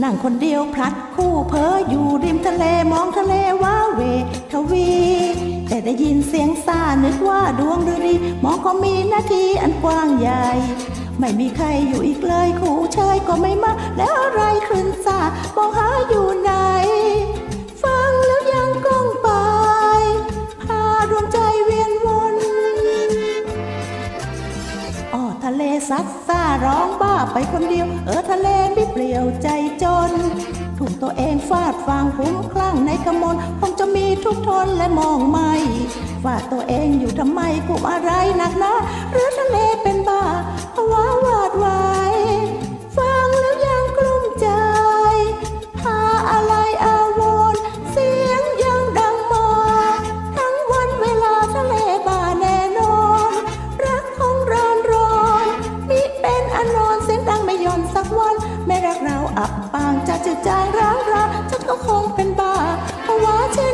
นั่งคนเดียวพลัดคู่เพ้ออยู่ริมทะเลมองทะเลว้าเวทวีแต่ได้ยินเสียงซ่านึกว่าดวงฤดีมองก็มีหน้าที่อันกว้างใหญ่ไม่มีใครอยู่อีกเลยคู่เชยก็ไม่มาแล้วอะไรคลื่นซ่ามองหาอยู่ไหนฟังแล้วยังก้องไปพาดวงใจเวียนวนอ้อทะเลซัดซ่าร้องบ้าไปคนเดียวทะเลไม่เปลี่ยวใจจนถูกตัวเองฟาดฟางคุ้มคลั่งในกมลคงจะมีทุกข์ทนและมองไม่ว่าตัวเองอยู่ทำไมกุมอะไรหนักหนาหรือทะเลเป็นบ้าภาวะหวาดหวายฟังแล้วยังกลุ้มใจพาอะไรอาวรณ์เสียงยังดังมาทั้งวันเวลาทะเลบ้าแน่นอนรักคงร้อนร้อนมิเป็นอนอนเสียงดังไม่ย่อนสักวันแม้รักเราอับปางจะจืดจางร้างราฉันก็คงเป็นบ้าภาวะเช่น